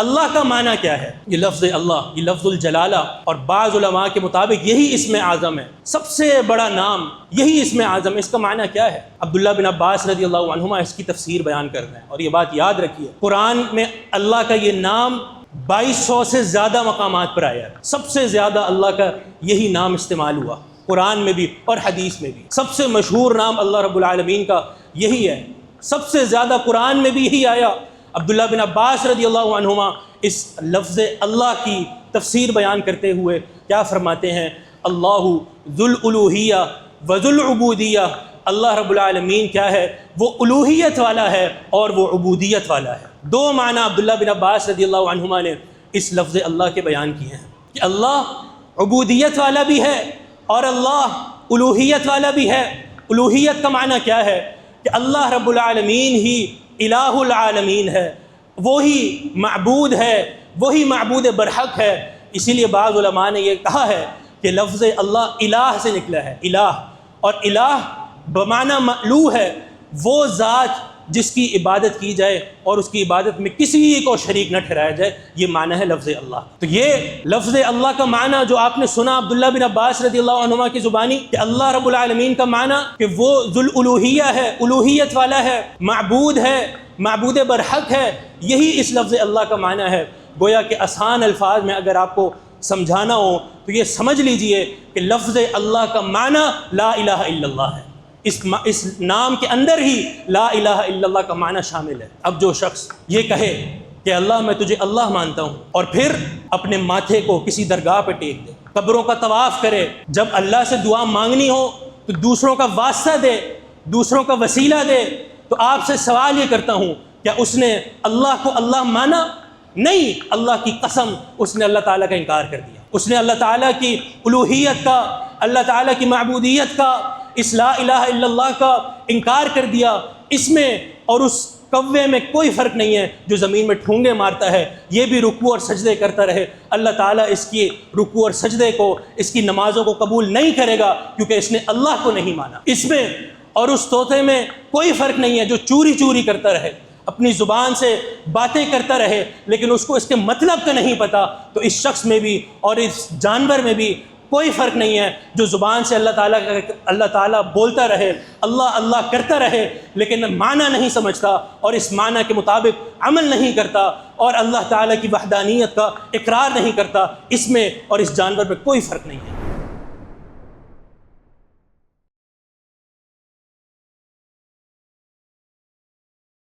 اللہ کا معنی کیا ہے؟ یہ لفظ اللہ، یہ لفظ الجلالہ، اور بعض علماء کے مطابق یہی اسم اعظم ہے، سب سے بڑا نام یہی اسم اعظم ہے۔ اس کا معنی کیا ہے؟ عبداللہ بن عباس رضی اللہ عنہما اس کی تفسیر بیان کر رہے ہیں، اور یہ بات یاد رکھیے، قرآن میں اللہ کا یہ نام 2200 سے زیادہ مقامات پر آیا ہے۔ سب سے زیادہ اللہ کا یہی نام استعمال ہوا قرآن میں بھی اور حدیث میں بھی۔ سب سے مشہور نام اللہ رب العالمین کا یہی ہے، سب سے زیادہ قرآن میں بھی یہی آیا۔ عبداللہ بن عباس رضی اللہ عنہما اس لفظ اللہ کی تفسیر بیان کرتے ہوئے کیا فرماتے ہیں؟ اللہ ذو الالوہیہ و ذو العبودیہ، اللہ رب العالمین کیا ہے؟ وہ الوہیت والا ہے اور وہ عبودیت والا ہے۔ دو معنی عبداللہ بن عباس رضی اللہ عنہما نے اس لفظ اللہ کے بیان کیے ہیں کہ اللہ عبودیت والا بھی ہے اور اللہ الوہیت والا بھی ہے۔ الوہیت کا معنی کیا ہے؟ کہ اللہ رب العالمین ہی الہ العالمین ہے، وہی معبود ہے، وہی معبود برحق ہے۔ اسی لیے بعض علماء نے یہ کہا ہے کہ لفظ اللہ الہ سے نکلا ہے، الہ، اور الہ بمعنی مألوہ ہے، وہ ذات جس کی عبادت کی جائے اور اس کی عبادت میں کسی کو شریک نہ ٹھہرایا جائے، یہ معنی ہے لفظ اللہ۔ تو یہ لفظ اللہ کا معنی جو آپ نے سنا عبداللہ بن عباس رضی اللہ عنہما کی زبانی کہ اللہ رب العالمین کا معنی کہ وہ ذو الالوہیہ ہے، الوہیت والا ہے، معبود ہے، معبود برحق ہے، یہی اس لفظ اللہ کا معنی ہے۔ گویا کہ آسان الفاظ میں اگر آپ کو سمجھانا ہو تو یہ سمجھ لیجئے کہ لفظ اللہ کا معنی لا الہ الا اللہ ہے۔ اس نام کے اندر ہی لا الہ الا اللہ کا معنی شامل ہے۔ اب جو شخص یہ کہے کہ اللہ میں تجھے اللہ مانتا ہوں، اور پھر اپنے ماتھے کو کسی درگاہ پہ ٹیک دے، قبروں کا طواف کرے، جب اللہ سے دعا مانگنی ہو تو دوسروں کا واسطہ دے، دوسروں کا وسیلہ دے، تو آپ سے سوال یہ کرتا ہوں، کیا اس نے اللہ کو اللہ مانا؟ نہیں، اللہ کی قسم اس نے اللہ تعالیٰ کا انکار کر دیا۔ اس نے اللہ تعالیٰ کی الوہیت کا، اللہ تعالیٰ کی معبودیت کا، اس لا الہ الا اللہ کا انکار کر دیا۔ اس میں اور اس کوے میں کوئی فرق نہیں ہے جو زمین میں ٹھونگے مارتا ہے، یہ بھی رکوع اور سجدے کرتا رہے، اللہ تعالیٰ اس کی رکوع اور سجدے کو، اس کی نمازوں کو قبول نہیں کرے گا، کیونکہ اس نے اللہ کو نہیں مانا۔ اس میں اور اس طوطے میں کوئی فرق نہیں ہے جو چوری چوری کرتا رہے، اپنی زبان سے باتیں کرتا رہے، لیکن اس کو اس کے مطلب کا نہیں پتہ۔ تو اس شخص میں بھی اور اس جانور میں بھی کوئی فرق نہیں ہے جو زبان سے اللہ تعالیٰ بولتا رہے، اللہ اللہ کرتا رہے، لیکن معنی نہیں سمجھتا اور اس معنی کے مطابق عمل نہیں کرتا اور اللہ تعالیٰ کی وحدانیت کا اقرار نہیں کرتا۔ اس میں اور اس جانور میں کوئی فرق نہیں ہے۔